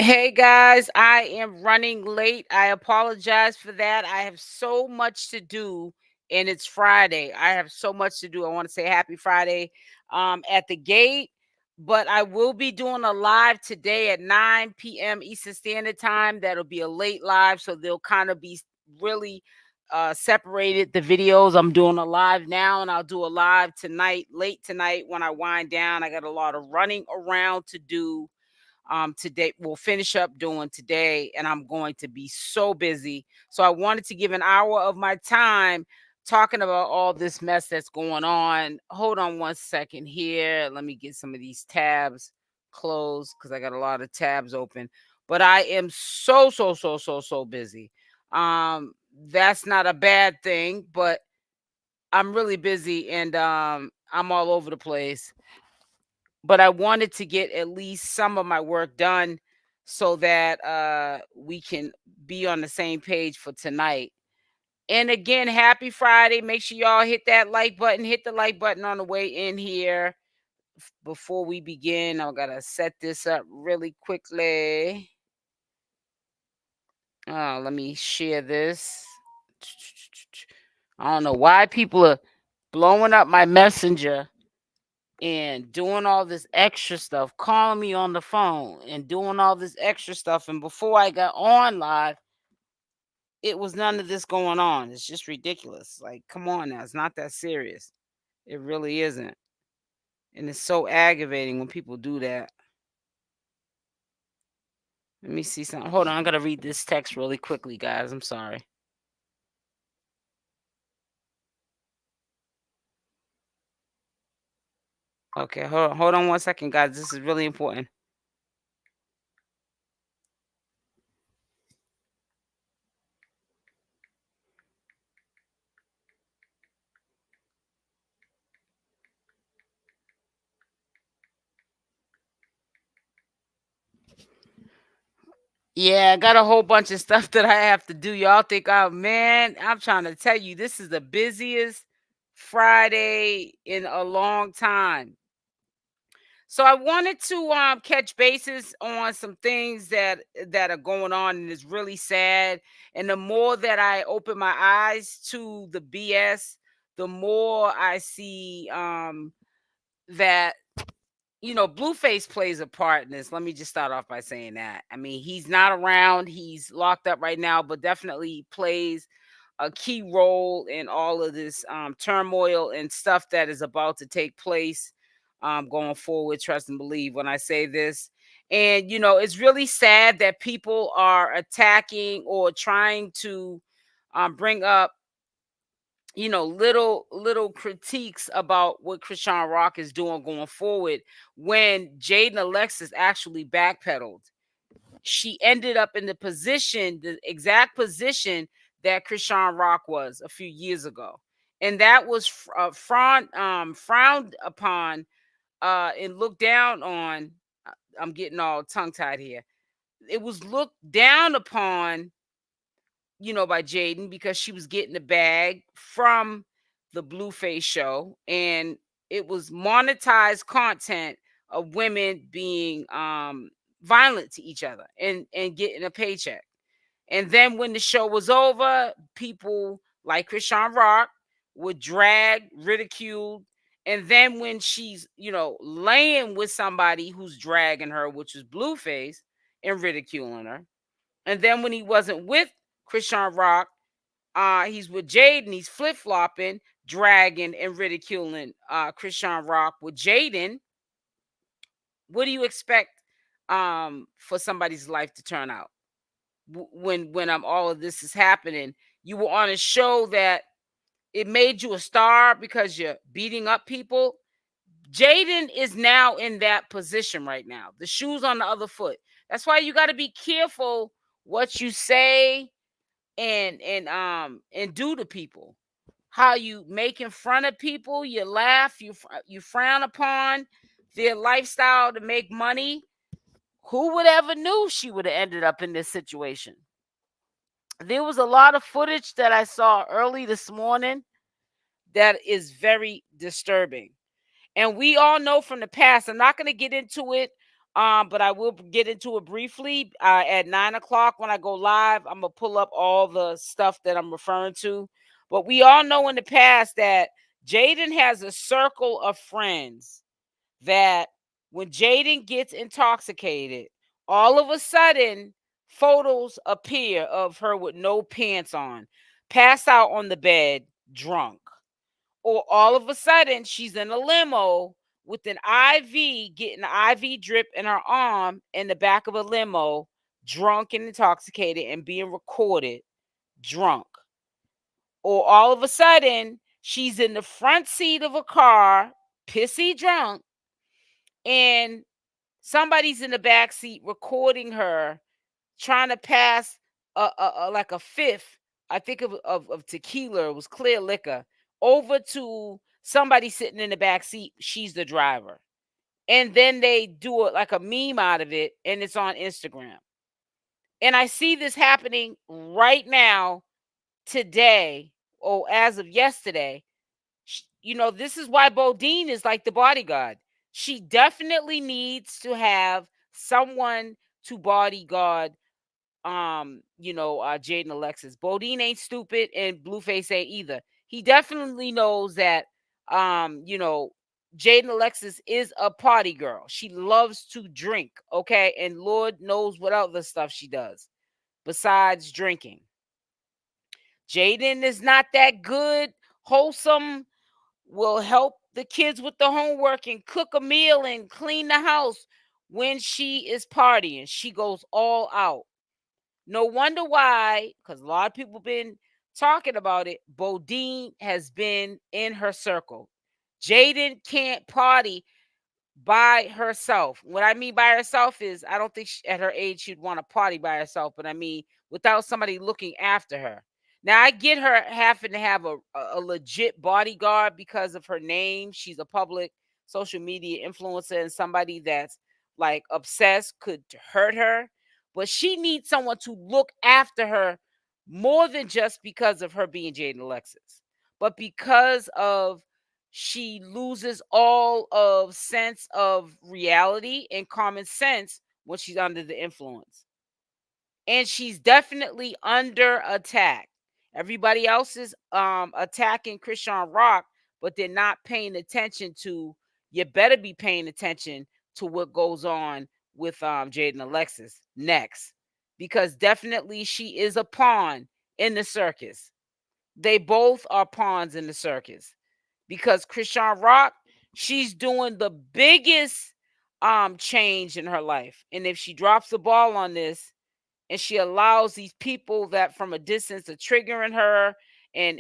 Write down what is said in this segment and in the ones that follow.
Hey guys, I am running late. I apologize for that. I have so much to do and it's Friday. I have so much to do. I want to say happy Friday at the gate, but I will be doing a live today at 9 p.m. Eastern Standard Time. That'll be a late live, so they'll kind of be really separated the videos. I'm doing a live now and I'll do a live tonight, late tonight when I wind down. I got a lot of running around to do today. We'll finish up doing today, and I'm going to be so busy. So I wanted to give an hour of my time talking about all this mess that's going on. Hold on one second here. Let me get some of these tabs closed because I got a lot of tabs open. But I am so busy. That's not a bad thing, but I'm really busy and I'm all over the place, but I wanted to get at least some of my work done so that we can be on the same page for tonight. And again, happy Friday. Make sure y'all hit that like button, hit the like button on the way in here. Before we begin, I gotta set this up really quickly. Let me share this. I don't know why people are blowing up my messenger and doing all this extra stuff, calling me on the phone and doing all this extra stuff. And before I got on live, it was none of this going on. It's just ridiculous. Like, come on now. It's not that serious. It really isn't. And it's so aggravating when people do that. Let me see something. Hold on. I'm going to read this text really quickly, guys. I'm sorry. Okay. Hold on one second, guys. This is really important. Yeah, I got a whole bunch of stuff that I have to do. Y'all think, oh man, I'm trying to tell you, this is the busiest Friday in a long time. So I wanted to catch bases on some things that are going on, and it's really sad. And the more that I open my eyes to the BS, the more I see that Blueface plays a part in this. Let me just start off by saying that. I mean, he's not around. He's locked up right now, but definitely plays a key role in all of this turmoil and stuff that is about to take place going forward. Trust and believe when I say this. And, it's really sad that people are attacking or trying to bring up little critiques about what Chrisean Rock is doing going forward when Jaidyn Alexis actually backpedaled. She ended up in the exact position that Chrisean Rock was a few years ago. And that was frowned upon and looked down on. I'm getting all tongue tied here. It was looked down upon by Jaidyn because she was getting the bag from the Blueface show, and it was monetized content of women being violent to each other and getting a paycheck. And then when the show was over, people like Chrisean Rock would drag, ridicule, and then when she's laying with somebody who's dragging her, which is Blueface, and ridiculing her, and then when he wasn't with Chrisean Rock, he's with Jaidyn. He's flip flopping, dragging, and ridiculing Chrisean Rock with Jaidyn. What do you expect for somebody's life to turn out when all of this is happening? You were on a show that it made you a star because you're beating up people. Jaidyn is now in that position right now. The shoe's on the other foot. That's why you got to be careful what you say and do to people. How you making fun of people, you laugh, you frown upon their lifestyle to make money. Who would ever knew she would have ended up in this situation? There was a lot of footage that I saw early this morning that is very disturbing. And we all know from the past, I'm not going to get into it But I will get into it briefly. At 9 o'clock when I go live, I'm gonna pull up all the stuff that I'm referring to. But we all know in the past that Jaidyn has a circle of friends that when Jaidyn gets intoxicated, all of a sudden photos appear of her with no pants on, passed out on the bed, drunk. Or all of a sudden she's in a limo with an IV, getting an IV drip in her arm in the back of a limo, drunk and intoxicated and being recorded drunk. Or all of a sudden she's in the front seat of a car, pissy drunk, and somebody's in the back seat recording her trying to pass like a fifth, I think of tequila, it was clear liquor, over to somebody sitting in the back seat. She's the driver. And then they do it like a meme out of it, and it's on Instagram. And I see this happening right now, today, or as of yesterday. This is why Bodine is like the bodyguard. She definitely needs to have someone to bodyguard Jaidyn Alexis. Bodine ain't stupid and Blueface ain't either. He definitely knows that Jaidyn Alexis is a party girl. She loves to drink, okay? And Lord knows what other stuff she does besides drinking. Jaidyn is not that good, wholesome, will help the kids with the homework and cook a meal and clean the house when she is partying. She goes all out. No wonder why, because a lot of people been talking about it. Bodine has been in her circle. Jaidyn can't party by herself. What I mean by herself is I don't think at her age she'd want to party by herself, but I mean without somebody looking after her. Now I get her having to have a legit bodyguard because of her name. She's a public social media influencer and somebody that's like obsessed could hurt her, but she needs someone to look after her more than just because of her being Jaidyn Alexis, but because of she loses all of sense of reality and common sense when she's under the influence. And she's definitely under attack. Everybody else is attacking CashApp, but they're not paying attention to, you better be paying attention to what goes on with Jaidyn Alexis next. Because definitely she is a pawn in the circus. They both are pawns in the circus. Because CashApp, she's doing the biggest change in her life. And if she drops the ball on this and she allows these people that from a distance are triggering her and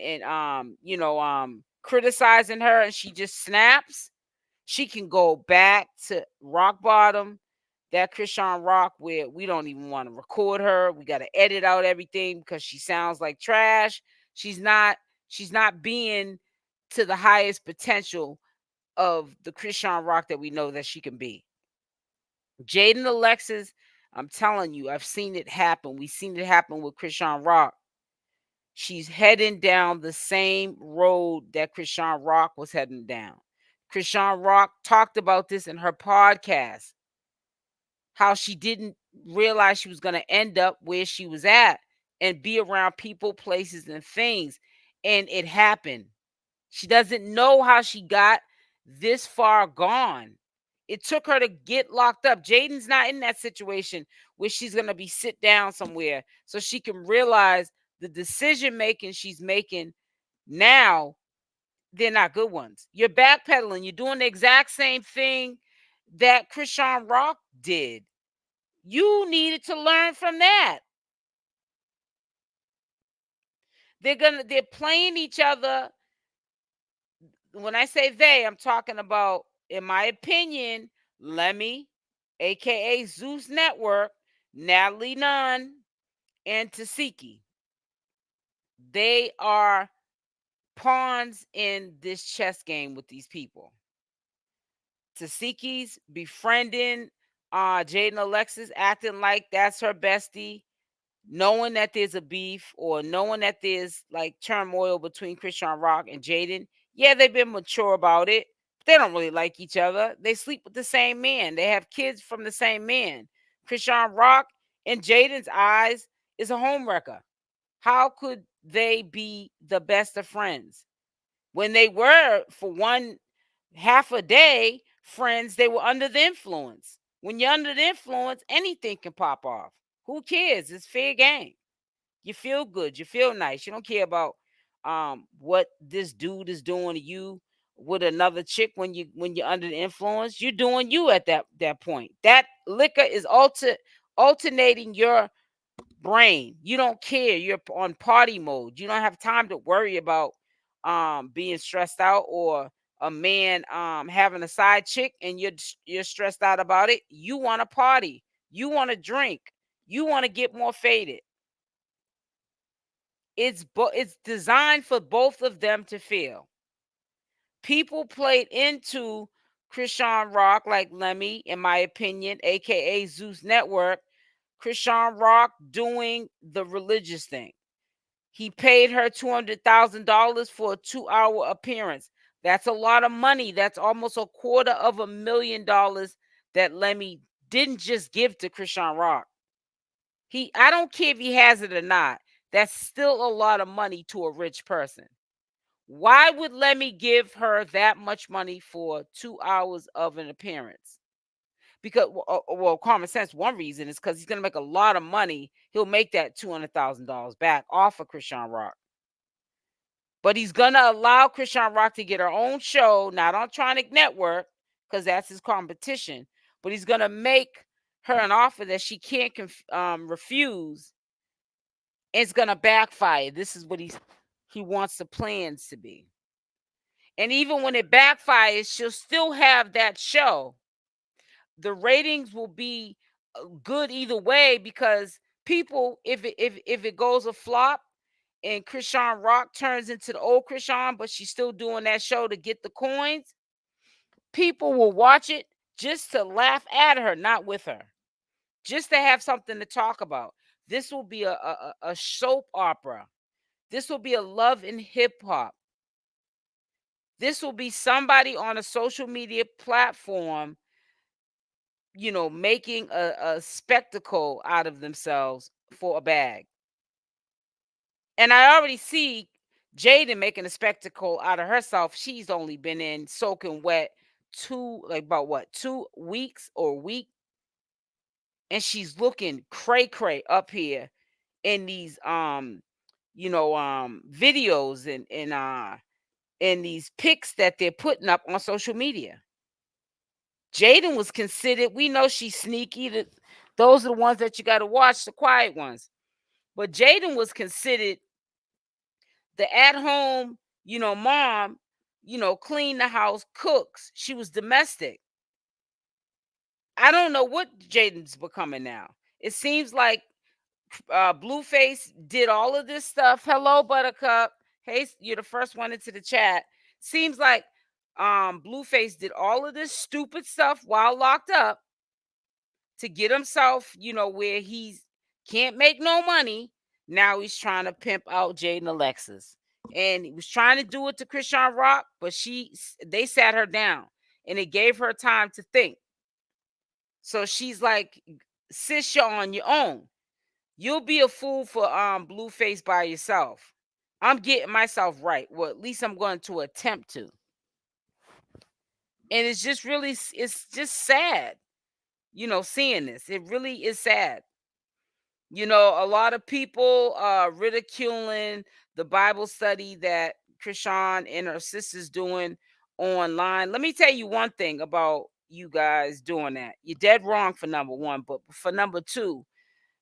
criticizing her, and she just snaps, she can go back to rock bottom, that Chrisean rock, where we don't even want to record her. We got to edit out everything because she sounds like trash. She's not being to the highest potential of the Chrisean rock that we know that she can be. Jaidyn Alexis, I'm telling you, I've seen it happen. We've seen it happen with Chrisean rock. She's heading down the same road that Chrisean rock was heading down. Chrisean rock talked about this in her podcast, how she didn't realize she was going to end up where she was at and be around people, places, and things. And it happened. She doesn't know how she got this far gone. It took her to get locked up. Jaidyn's not in that situation where she's going to be sit down somewhere so she can realize the decision making she's making now, they're not good ones. You're backpedaling. You're doing the exact same thing that Chrisean rock did. You needed to learn from that. They're playing each other. When I say they, I'm talking about, in my opinion, Lemmy, aka Zeus Network, Natalie Nunn, and Tasiki. They are pawns in this chess game with these people. Tasiki's befriending Jaidyn Alexis, acting like that's her bestie, knowing that there's a beef or knowing that there's like turmoil between CashApp and Jaidyn. Yeah, they've been mature about it. They don't really like each other. They sleep with the same man. They have kids from the same man. Chrisean Rock, in Jaidyn's eyes, is a homewrecker. How could they be the best of friends? When they were, for one half a day, friends, they were under the influence. When you're under the influence, anything can pop off. Who cares? It's fair game. You feel good. You feel nice. You don't care about what this dude is doing to you with another chick when you're under the influence. You're doing you at that point. That liquor is alternating your brain. You don't care. You're on party mode. You don't have time to worry about being stressed out, or a man having a side chick and you're stressed out about it. You want to party. You want to drink. You want to get more faded. It's designed for both of them to feel. People played into Chrisean Rock like Lemmy, in my opinion, aka Zeus Network. Chrisean Rock doing the religious thing. He paid her $200,000 for a 2-hour appearance. That's a lot of money. That's almost $250,000 that Lemmy didn't just give to Chrisean Rock. I don't care if he has it or not. That's still a lot of money to a rich person. Why would Lemmy give her that much money for 2 hours of an appearance? Because, well, common sense, one reason is because he's going to make a lot of money. He'll make that $200,000 back off of Chrisean Rock. But he's going to allow Chrisean Rock to get her own show, not on Tronic Network, because that's his competition. But he's going to make her an offer that she can't refuse. It's going to backfire. This is what he wants the plans to be. And even when it backfires, she'll still have that show. The ratings will be good either way, because people, if it goes a flop and Chrisean Rock turns into the old Chrisean, but she's still doing that show to get the coins, people will watch it just to laugh at her, not with her, just to have something to talk about. This will be a soap opera. This will be a love and hip hop. This will be somebody on a social media platform, making a spectacle out of themselves for a bag. And I already see Jaidyn making a spectacle out of herself. She's only been in soaking wet 2 weeks or a week. And she's looking cray up here in these videos and these pics that they're putting up on social media. Jaidyn was considered, we know she's sneaky. Those are the ones that you got to watch, the quiet ones. But Jaidyn was considered the at-home, mom, clean the house, cooks. She was domestic. I don't know what Jaidyn's becoming now. It seems like Blueface did all of this stuff. Hello, Buttercup. Hey, you're the first one into the chat. Seems like Blueface did all of this stupid stuff while locked up to get himself, where he can't make no money. Now he's trying to pimp out Jaidyn Alexis. And he was trying to do it to Chrisean Rock, but they sat her down and it gave her time to think. So she's like, sis, you're on your own. You'll be a fool for Blueface by yourself. I'm getting myself right. Well, at least I'm going to attempt to. And it's just sad, seeing this. It really is sad. A lot of people ridiculing the Bible study that Chrisean and her sister's doing online. Let me tell you one thing about you guys doing that. You're dead wrong for number one, but for number two,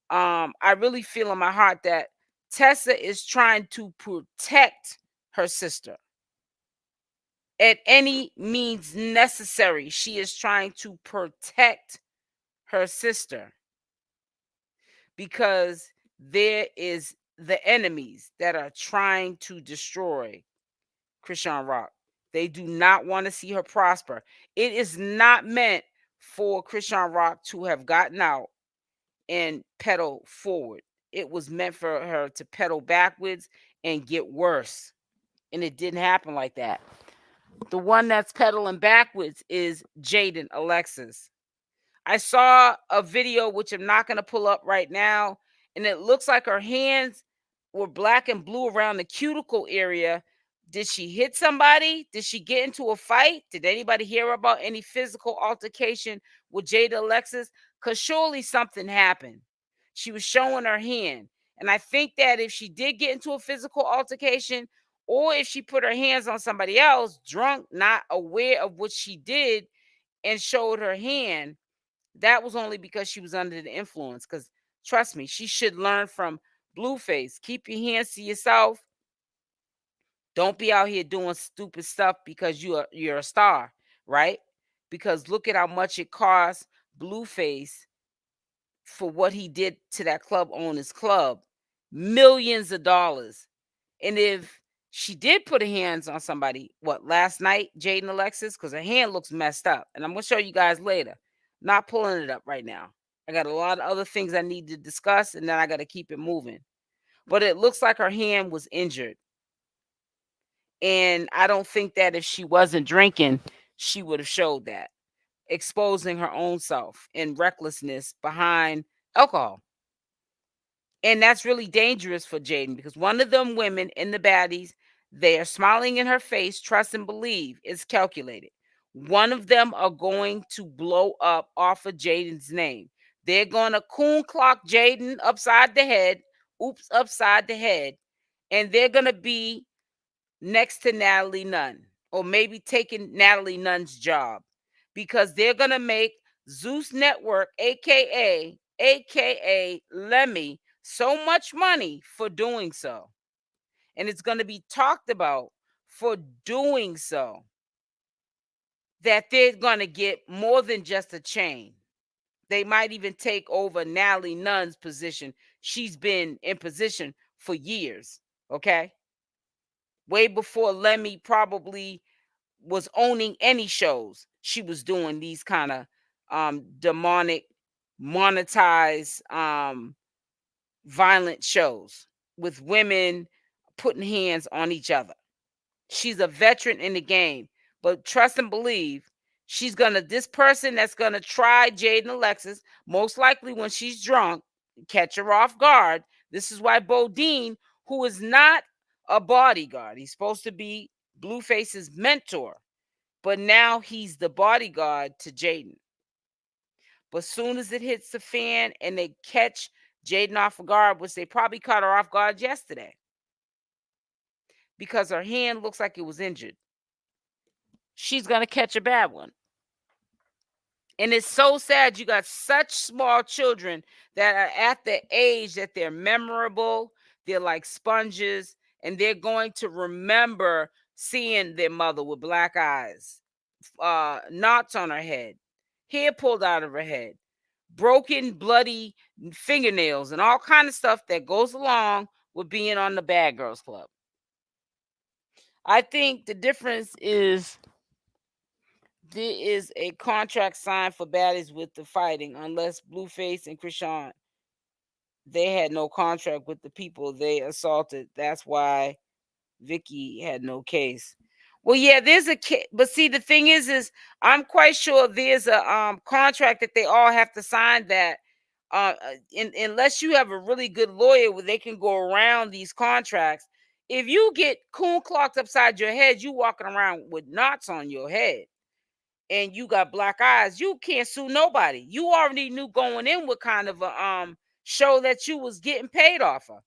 I really feel in my heart that Tessa is trying to protect her sister at any means necessary. She is trying to protect her sister because there is the enemies that are trying to destroy Chrisean Rock. They do not want to see her prosper. It is not meant for Chrisean Rock to have gotten out and pedal forward. It was meant for her to pedal backwards and get worse. And it didn't happen like that. The one that's pedaling backwards is Jaidyn Alexis. I saw a video, which I'm not going to pull up right now, and it looks like her hands were black and blue around the cuticle area. Did she hit somebody? Did she get into a fight? Did anybody hear about any physical altercation with Jaidyn Alexis? Because surely something happened. She was showing her hand. And I think that if she did get into a physical altercation, or if she put her hands on somebody else, drunk, not aware of what she did, and showed her hand, that was only because she was under the influence. Because trust me, she should learn from Blueface. Keep your hands to yourself. Don't be out here doing stupid stuff because you're a star, right? Because look at how much it costs Blueface for what he did to that club owner's club. Millions of dollars. And if she did put her hands on somebody, what, last night, Jaidyn Alexis, because her hand looks messed up. And I'm going to show you guys later. Not pulling it up right now. I got a lot of other things I need to discuss, and then I got to keep it moving. But it looks like her hand was injured. And I don't think that if she wasn't drinking, she would have showed that, exposing her own self and recklessness behind alcohol. And that's really dangerous for Jaidyn, because one of them women in the baddies, they are smiling in her face, trust and believe, is calculated. One of them are going to blow up off of Jaidyn's name. They're going to coon clock Jaidyn upside the head, upside the head, and they're going to be next to Natalie Nunn, or maybe taking Natalie Nunn's job, because they're going to make Zeus Network, aka Lemmy, so much money for doing so. And it's going to be talked about for doing so, that they're going to get more than just a chain. They might even take over Natalie Nunn's position. She's been in position for years, okay? Way before Lemmy probably was owning any shows, she was doing these kind of demonic, monetized, violent shows with women putting hands on each other. She's a veteran in the game, but trust and believe, this person that's gonna try Jaidyn Alexis, most likely when she's drunk, catch her off guard. This is why Bodine, who is not a bodyguard, he's supposed to be Blueface's mentor, but now he's the bodyguard to Jaidyn. But soon as it hits the fan and they catch Jaidyn off guard, which they probably caught her off guard yesterday, because her hand looks like it was injured, she's going to catch a bad one. And it's so sad you got such small children that are at the age that they're memorable, they're like sponges, and they're going to remember seeing their mother with black eyes, knots on her head, hair pulled out of her head, broken, bloody fingernails, and all kind of stuff that goes along with being on the Bad Girls Club. I think the difference is there is a contract signed for baddies with the fighting, unless Blueface and Chrisean, they had no contract with the people they assaulted. That's why Vicky had no case. Well, yeah, there's a case, but see, the thing is I'm quite sure there's a contract that they all have to sign, that unless you have a really good lawyer where they can go around these contracts. If you get coon clocked upside your head, you walking around with knots on your head, and you got black eyes, you can't sue nobody. You already knew going in what kind of a show that you was getting paid off of.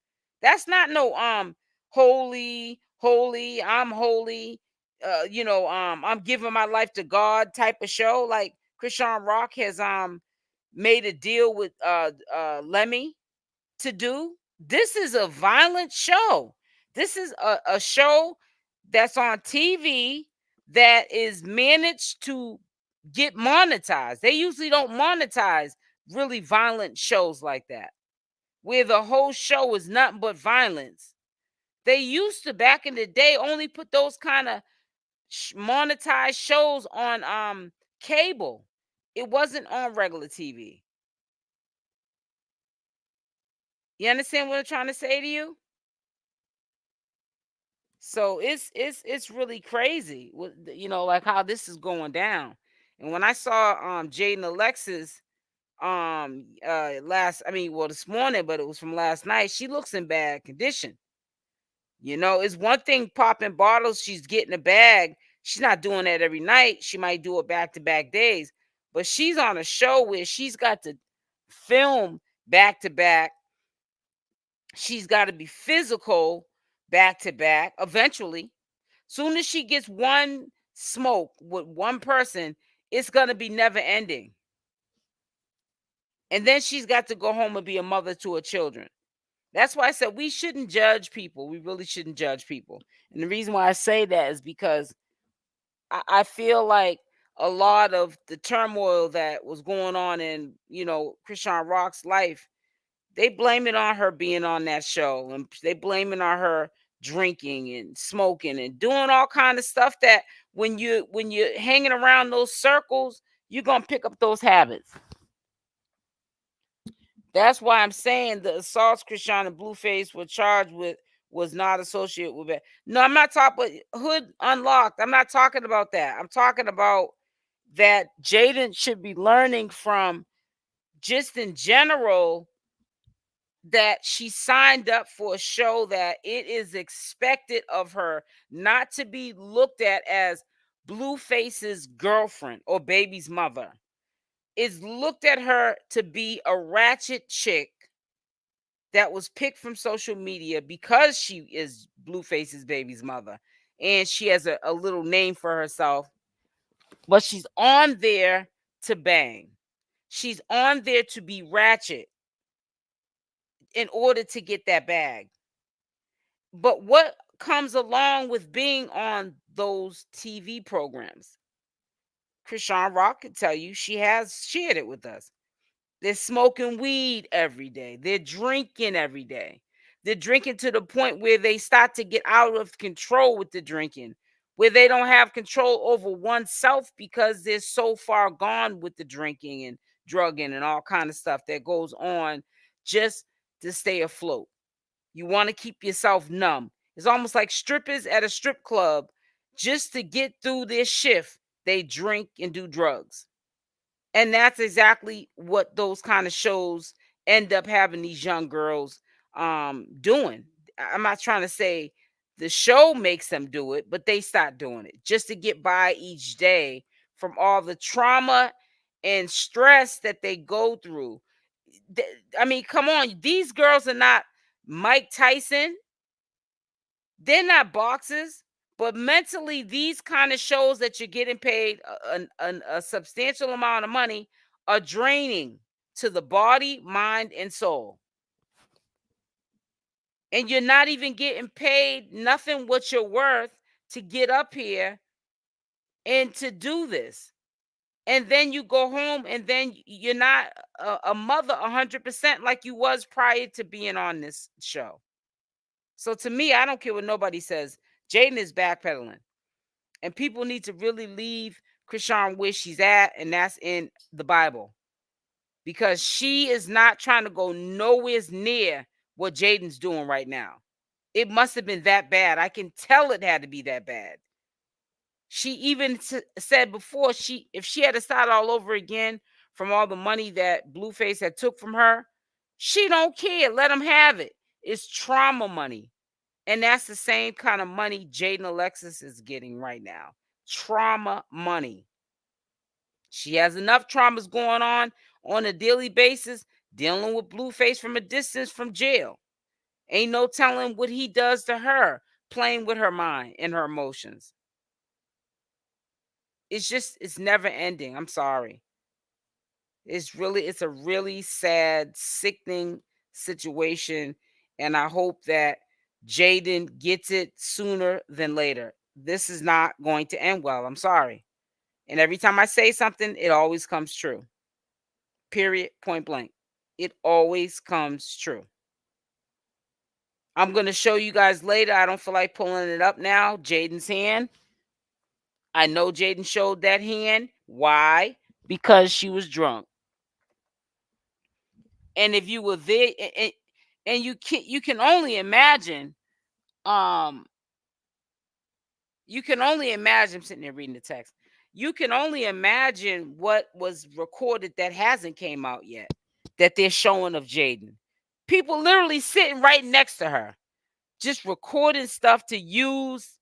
That's not no holy, I'm holy, I'm giving my life to God type of show. Like CashApp has made a deal with Lemmy to do. This is a violent show. This is a show that's on TV that is managed to get monetized. They usually don't monetize really violent shows like that, where the whole show is nothing but violence. They used to, back in the day, only put those kind of monetized shows on cable. It wasn't on regular TV. You understand what I'm trying to say to you? So it's really crazy, like how this is going down. And when I saw Jaidyn Alexis this morning, but it was from last night, she looks in bad condition. It's one thing popping bottles, she's getting a bag. She's not doing that every night. She might do it back to back days, but she's on a show where she's got to film back to back. She's got to be physical back to back eventually. Soon as she gets one smoke with one person, it's going to be never ending. And then she's got to go home and be a mother to her children. That's why I said we shouldn't judge people. We really shouldn't judge people. And the reason why I say that is because I feel like a lot of the turmoil that was going on in, Chrisean Rock's life, they blame it on her being on that show, and they blame it on her drinking and smoking and doing all kind of stuff that when you're hanging around those circles, you're gonna pick up those habits. That's why I'm saying the assaults Chrisean and Blueface were charged with was not associated with it. No, I'm not talking about Hood Unlocked. I'm not talking about that. I'm talking about that Jaidyn should be learning from, just in general, that she signed up for a show that it is expected of her not to be looked at as Blueface's girlfriend or baby's mother. It's looked at her to be a ratchet chick that was picked from social media because she is Blueface's baby's mother and she has a little name for herself, but she's on there to bang. She's on there to be ratchet in order to get that bag. But what comes along with being on those TV programs? Chrisean Rock can tell you, she has shared it with us. They're smoking weed every day. They're drinking every day. They're drinking to the point where they start to get out of control with the drinking, where they don't have control over oneself because they're so far gone with the drinking and drugging and all kind of stuff that goes on just to stay afloat. You want to keep yourself numb. It's almost like strippers at a strip club. Just to get through their shift, they drink and do drugs. And that's exactly what those kind of shows end up having these young girls doing. I'm not trying to say the show makes them do it, but they start doing it just to get by each day from all the trauma and stress that they go through. I mean, come on, these girls are not Mike Tyson. They're not boxers, but mentally, these kind of shows that you're getting paid a substantial amount of money are draining to the body, mind, and soul. And you're not even getting paid nothing what you're worth to get up here and to do this. And then you go home and then you're not a mother 100% like you was prior to being on this show. So to me, I don't care what nobody says. Jaidyn is backpedaling. And people need to really leave Chrisean where she's at, and that's in the Bible. Because she is not trying to go nowhere near what Jaidyn's doing right now. It must have been that bad. I can tell it had to be that bad. She even said before, if she had to start all over again from all the money that Blueface had took from her, she don't care. Let him have it. It's trauma money. And that's the same kind of money Jaidyn Alexis is getting right now. Trauma money. She has enough traumas going on a daily basis, dealing with Blueface from a distance from jail. Ain't no telling what he does to her, playing with her mind and her emotions. It's never ending. I'm sorry. It's a really sad, sickening situation. And I hope that Jaidyn gets it sooner than later. This is not going to end well. I'm sorry. And every time I say something, it always comes true. Period. Point blank. It always comes true. I'm going to show you guys later. I don't feel like pulling it up now. Jaidyn's hand. I know Jaidyn showed that hand. Why? Because she was drunk. And if you were there, and you can only imagine You can only imagine. I'm sitting there reading the text. You can only imagine what was recorded that hasn't came out yet, that they're showing of Jaidyn. People literally sitting right next to her, just recording stuff to use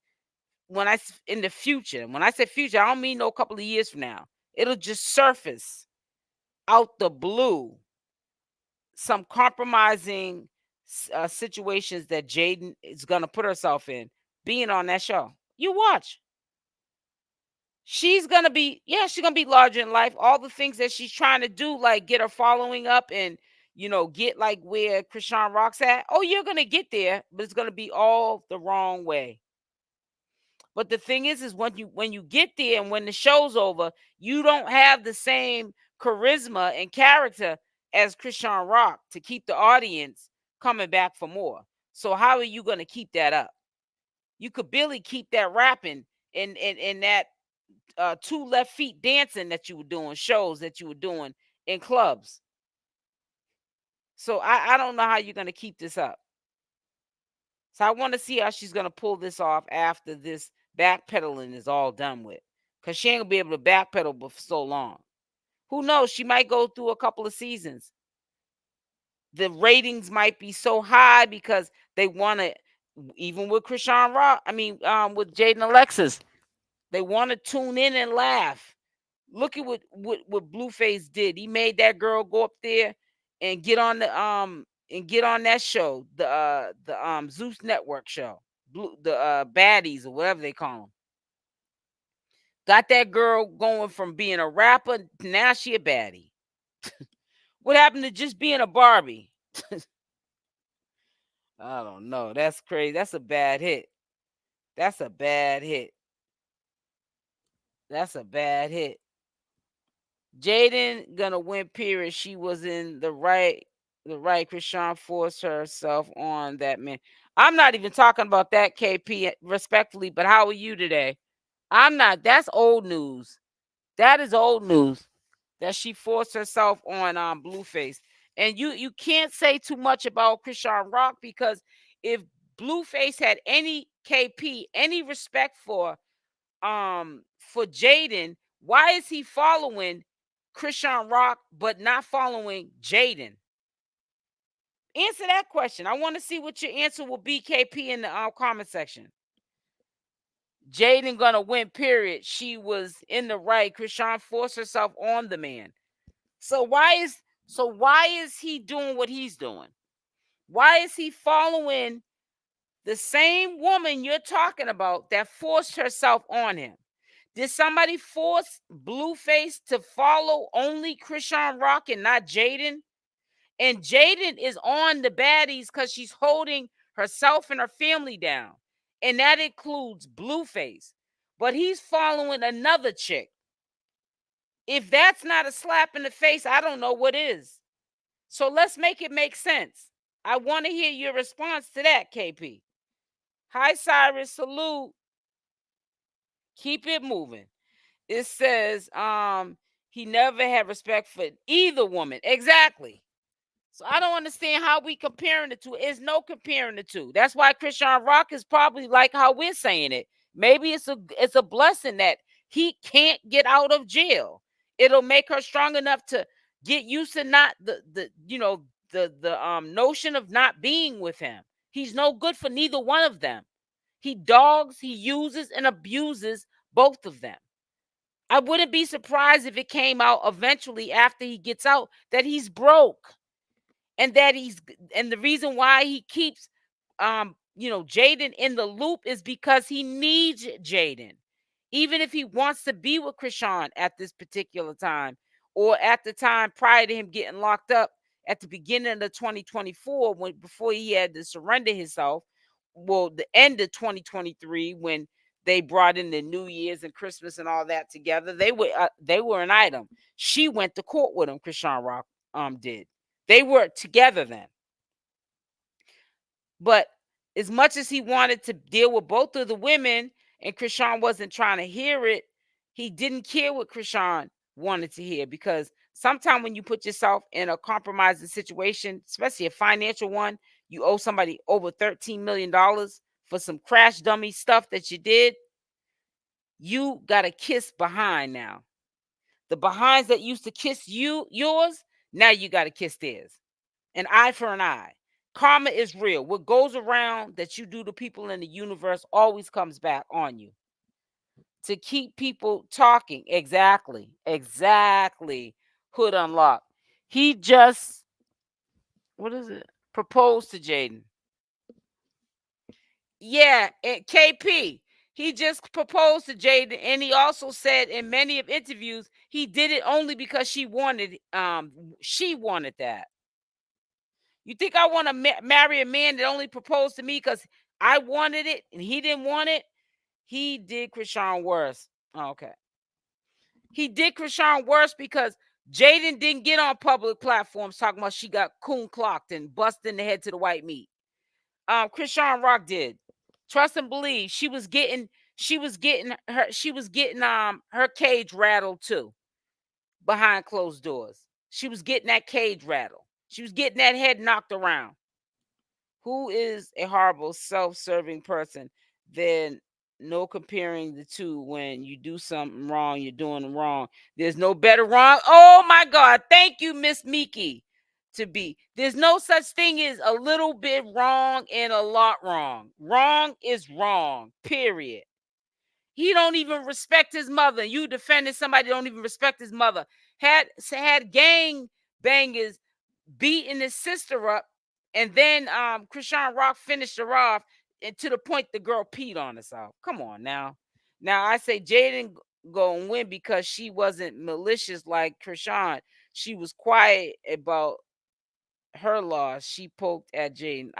in the future. When I say future, I don't mean no couple of years from now. It'll just surface out the blue some compromising situations that Jaidyn is gonna put herself in being on that show. You watch. She's gonna be, yeah, she's gonna be larger in life. All the things that she's trying to do, like get her following up and get like where Chrisean Rock's at. Oh, you're gonna get there, but it's gonna be all the wrong way. But the thing is when you get there and when the show's over, you don't have the same charisma and character as Chrisean Rock to keep the audience coming back for more. So how are you gonna keep that up? You could barely keep that rapping and that two left feet dancing that you were doing, shows that you were doing in clubs. So I don't know how you're gonna keep this up. So I want to see how she's gonna pull this off after this backpedaling is all done with. Cause she ain't gonna be able to backpedal for so long. Who knows? She might go through a couple of seasons. The ratings might be so high because they want to, even with Chrisean Rock, with Jaidyn Alexis, they want to tune in and laugh. Look at what Blueface did. He made that girl go up there and get on that show, the Zeus Network show, the baddies or whatever they call them. Got that girl going from being a rapper to now she a baddie. What happened to just being a Barbie? I don't know. That's crazy. That's a bad hit. That's a bad hit. That's a bad hit. Jaidyn gonna win, period. She was in the right. The right. Chrisean forced herself on that man. I'm not even talking about that, KP, respectfully, but how are you today? I'm not. That's old news. That is old news. That she forced herself on Blueface. And you can't say too much about Chrisean Rock, because if Blueface had any KP, any respect for Jaidyn, why is he following Chrisean Rock but not following Jaidyn? Answer that question. I want to see what your answer will be, KP, in the comment section. Jaidyn gonna win, period. She was in the right. Chrisean forced herself on the man. So why is he doing what he's doing? Why is he following the same woman you're talking about that forced herself on him? Did somebody force Blueface to follow only Chrisean Rock and not Jaidyn? And Jaidyn is on the baddies because she's holding herself and her family down. And that includes Blueface. But he's following another chick. If that's not a slap in the face, I don't know what is. So let's make it make sense. I want to hear your response to that, KP. Hi, Cyrus. Salute. Keep it moving. It says he never had respect for either woman. Exactly. So I don't understand how we comparing the two. There's no comparing the two. That's why Chrisean Rock is probably like how we're saying it. Maybe it's a blessing that he can't get out of jail. It'll make her strong enough to get used to not the notion of not being with him. He's no good for neither one of them. He dogs, he uses and abuses both of them. I wouldn't be surprised if it came out eventually after he gets out that he's broke. And the reason why he keeps Jaidyn in the loop is because he needs Jaidyn. Even if he wants to be with Chrisean at this particular time, or at the time prior to him getting locked up at the beginning of 2024, before he had to surrender himself, well, the end of 2023, when they brought in the New Year's and Christmas and all that together, they were an item. She went to court with him. Chrisean Rock did. They were together then. But as much as he wanted to deal with both of the women and Chrisean wasn't trying to hear it, he didn't care what Chrisean wanted to hear, because sometimes when you put yourself in a compromising situation, especially a financial one, you owe somebody over $13 million for some crash dummy stuff that you did. You got to kiss behind now. The behinds that used to kiss yours, now you got to kiss theirs. An eye for an eye. Karma is real. What goes around that you do to people in the universe always comes back on you. To keep people talking. Exactly. Hood unlocked. He just, what is it? Proposed to Jaidyn. Yeah, and KP. He just proposed to Jaidyn, and he also said in many of interviews he did it only because she wanted that. You think I want to marry a man that only proposed to me because I wanted it and he didn't want it? He did Chrisean worse. Oh, okay. He did Chrisean worse because Jaidyn didn't get on public platforms talking about she got coon clocked and busted in the head to the white meat. CashApp did. Trust and believe. She was getting her cage rattled too behind closed doors. She was getting that cage rattled. She was getting that head knocked around. Who is a horrible self-serving person? Then no comparing the two. When you do something wrong, you're doing wrong. There's no better wrong. Oh my God. Thank you, Miss Miki. To be. There's no such thing as a little bit wrong and a lot wrong. Wrong is wrong. Period. He don't even respect his mother. You defending somebody that don't even respect his mother. Had gang bangers beating his sister up, and then CashApp finished her off, and to the point the girl peed on herself. Come on now. Now I say Jaidyn gonna win because she wasn't malicious like CashApp. She was quiet about her loss. She poked at Jaidyn.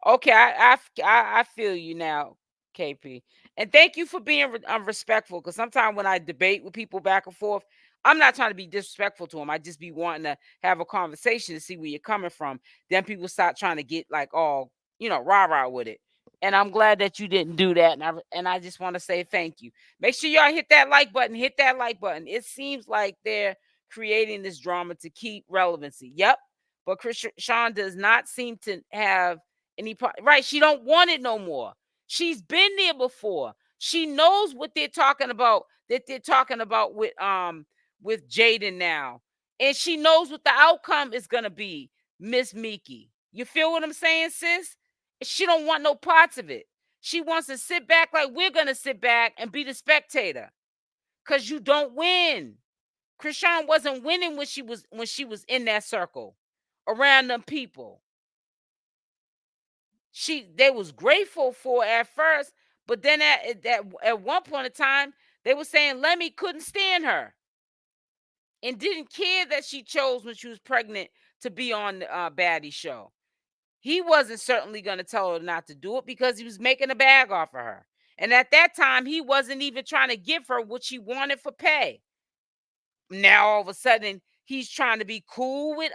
Okay, I feel you now, KP. And thank you for being respectful. Because sometimes when I debate with people back and forth, I'm not trying to be disrespectful to them. I just be wanting to have a conversation to see where you're coming from. Then people start trying to get like all, rah-rah with it. And I'm glad that you didn't do that. And I just want to say thank you. Make sure y'all hit that like button. Hit that like button. It seems like they're creating this drama to keep relevancy. Yep. But Chrisean does not seem to have any right. She don't want it no more. She's been there before. She knows what they're talking about. That they're talking about with Jaidyn now, and she knows what the outcome is gonna be. Miss Miki, you feel what I'm saying, sis? She don't want no parts of it. She wants to sit back like we're gonna sit back and be the spectator, cause you don't win. Chrisean wasn't winning when she was in that circle around them people. They was grateful for at first, but then at one point in time, they were saying Lemmy couldn't stand her and didn't care that she chose when she was pregnant to be on the Baddie show. He wasn't certainly going to tell her not to do it because he was making a bag off of her. And at that time, he wasn't even trying to give her what she wanted for pay. Now all of a sudden, he's trying to be cool with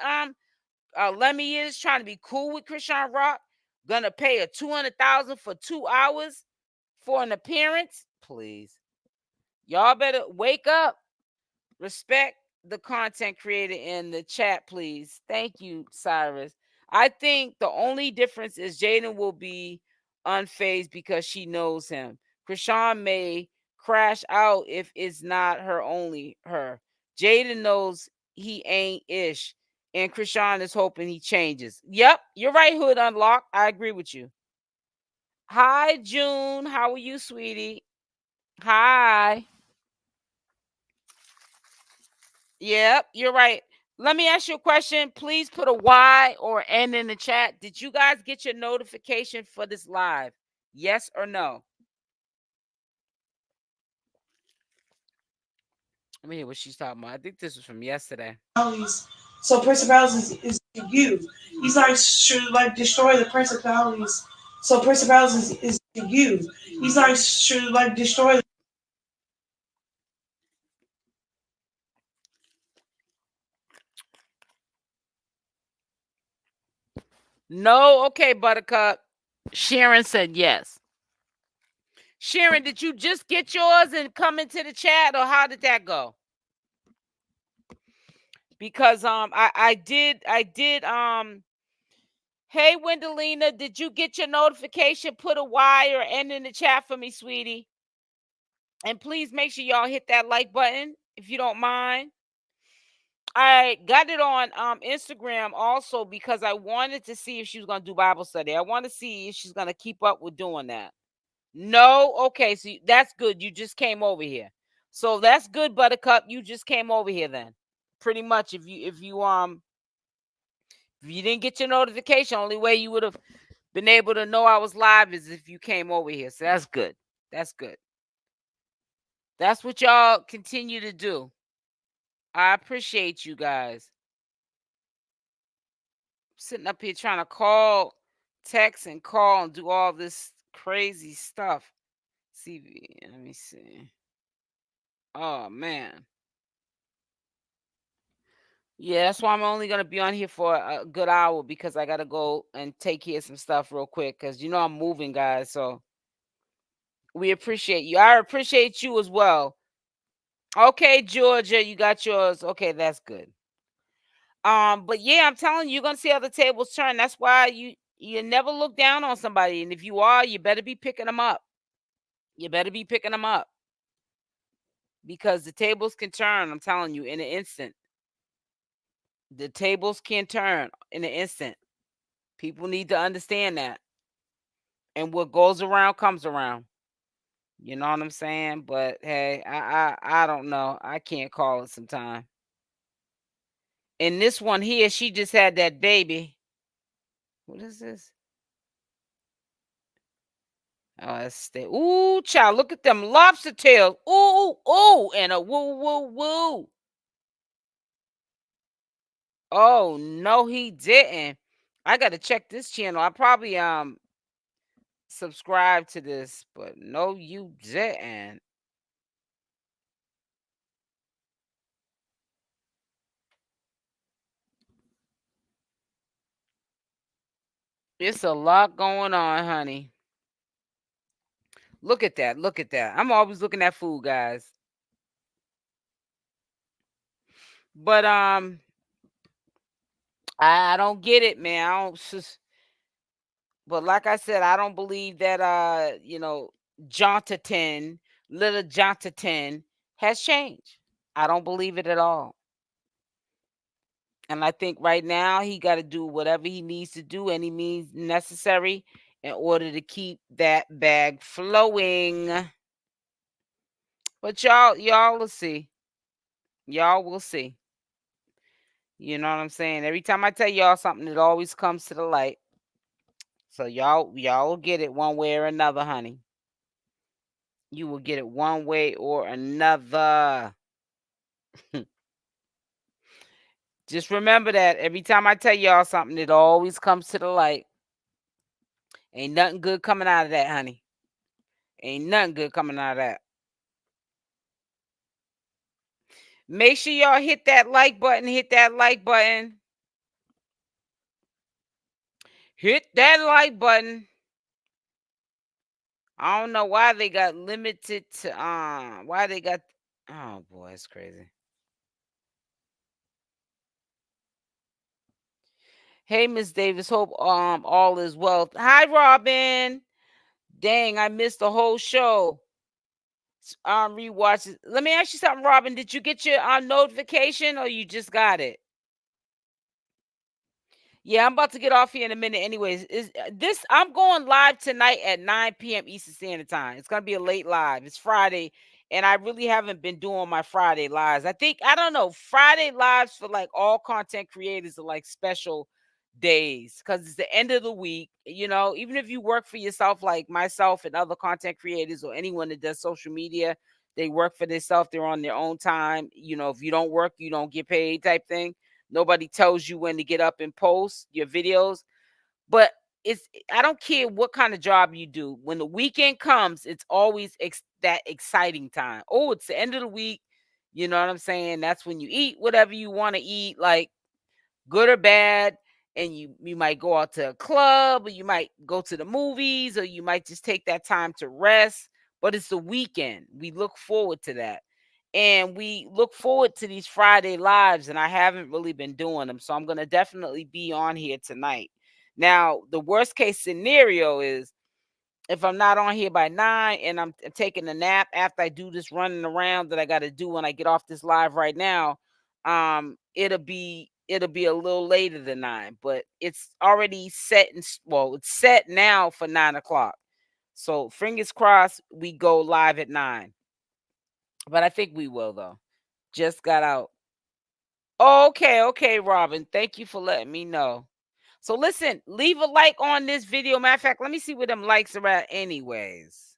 Lemmy is trying to be cool with CashApp. Gonna pay her $200,000 for 2 hours for an appearance. Please, y'all better wake up. Respect the content creator in the chat, please. Thank you, Cyrus. I think the only difference is Jaidyn will be unfazed because she knows him. Chrisean may crash out if it's not her. Jaidyn knows he ain't ish, and Chrisean is hoping he changes. Yep, you're right, Hood Unlocked. I agree with you. Hi, June. How are you, sweetie? Hi. Yep, you're right. Let me ask you a question. Please put a Y or N in the chat. Did you guys get your notification for this live? Yes or no? Let me hear what she's talking about. I think this was from yesterday. So principalities is you. He's like should like destroy the principalities. So principalities is you. He's like should like destroy. No, okay, Buttercup. Sharon said yes. Sharon, did you just get yours and come into the chat, or how did that go? Because I did hey Wendelina, did you get your notification? Put a Y or N in the chat for me, sweetie. And please make sure y'all hit that like button if you don't mind. I got it on Instagram also because I wanted to see if she was going to do Bible study. I want to see if she's going to keep up with doing that. No? Okay, so that's good. You just came over here. So that's good, Buttercup. You just came over here then. Pretty much if you didn't get your notification, only way you would have been able to know I was live is if you came over here. So that's good. That's good. That's what y'all continue to do. I appreciate you guys. Sitting up here trying to call, text, and call and do all this crazy stuff. CV, let me see. Oh man. Yeah, that's why I'm only gonna be on here for a good hour because I gotta go and take care of some stuff real quick because I'm moving, guys. So we appreciate you. I appreciate you as well. Okay, Georgia, you got yours. Okay, that's good. But yeah, I'm telling you, you're gonna see how the tables turn. That's why you never look down on somebody, and if you are, you better be picking them up. You better be picking them up because the tables can turn. I'm telling you, in an instant. The tables can turn in an instant. People need to understand that. And what goes around comes around. You know what I'm saying? But hey, I don't know. I can't call it sometime. And this one here, she just had that baby. What is this? Oh, that's ooh, child, look at them lobster tails. Ooh, ooh, and a woo, woo, woo. Oh no, he didn't. I gotta check this channel. I probably subscribe to this, but no, you didn't. It's a lot going on, honey. Look at that. Look at that. I'm always looking at food, guys. But I don't get it, man. I don't but like I said, I don't believe that Jonathan, little Jonathan has changed. I don't believe it at all. And I think right now he got to do whatever he needs to do, any means necessary, in order to keep that bag flowing. But y'all will see. Y'all will see. You know what I'm saying? Every time I tell y'all something, it always comes to the light. So y'all will get it one way or another, honey. You will get it one way or another. Just remember that every time I tell y'all something, it always comes to the light. Ain't nothing good coming out of that, honey. Ain't nothing good coming out of that. Make sure y'all hit that like button. Hit that like button. Hit that like button. I don't know why they got limited to why they got oh boy, it's crazy. Hey Miss Davis, hope all is well. Hi Robin. Dang, I missed the whole show. Rewatch it. Let me ask you something, Robin. Did you get your notification or you just got it? Yeah, I'm about to get off here in a minute. Anyways, is this I'm going live tonight at 9 p.m. Eastern Standard Time. It's gonna be a late live. It's Friday, and I really haven't been doing my Friday lives. I don't know. Friday lives for like all content creators are like special days because it's the end of the week. Even if you work for yourself, like myself and other content creators or anyone that does social media, they work for themselves. They're on their own time. If you don't work, you don't get paid type thing. Nobody tells you when to get up and post your videos. But I don't care what kind of job you do. When the weekend comes, it's always that exciting time. Oh, it's the end of the week. You know what I'm saying? That's when you eat whatever you want to eat, like good or bad. And you might go out to a club, or you might go to the movies, or you might just take that time to rest. But it's the weekend. We look forward to that. And we look forward to these Friday lives, and I haven't really been doing them. So I'm going to definitely be on here tonight. Now, the worst case scenario is if I'm not on here by 9 and I'm taking a nap after I do this running around that I got to do when I get off this live right now, it'll be a little later than 9, but it's already set and well, it's set now for 9 o'clock. So fingers crossed we go live at 9. But I think we will though. Just got out. Okay, Robin. Thank you for letting me know. So listen, leave a like on this video. Matter of fact, let me see where them likes are at anyways.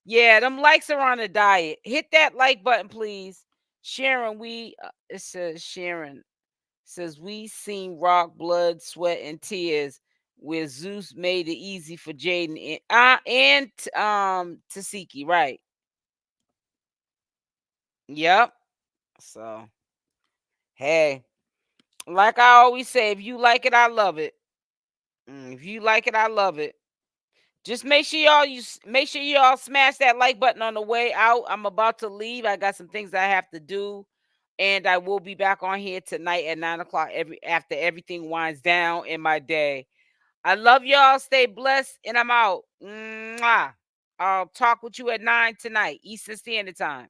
Yeah, them likes are on a diet. Hit that like button, please. Sharon, it says Sharon says we seen rock, blood, sweat, and tears where Zeus made it easy for Jaidyn and Tasiki, right? Yep. So hey, like I always say, if you like it, I love it. If you like it, I love it. Just make sure y'all smash that like button on the way out. I'm about to leave. I got some things I have to do, and I will be back on here tonight at 9 o'clock after everything winds down in my day. I love y'all. Stay blessed, and I'm out. Mwah. I'll talk with you at 9 tonight, Eastern Standard Time.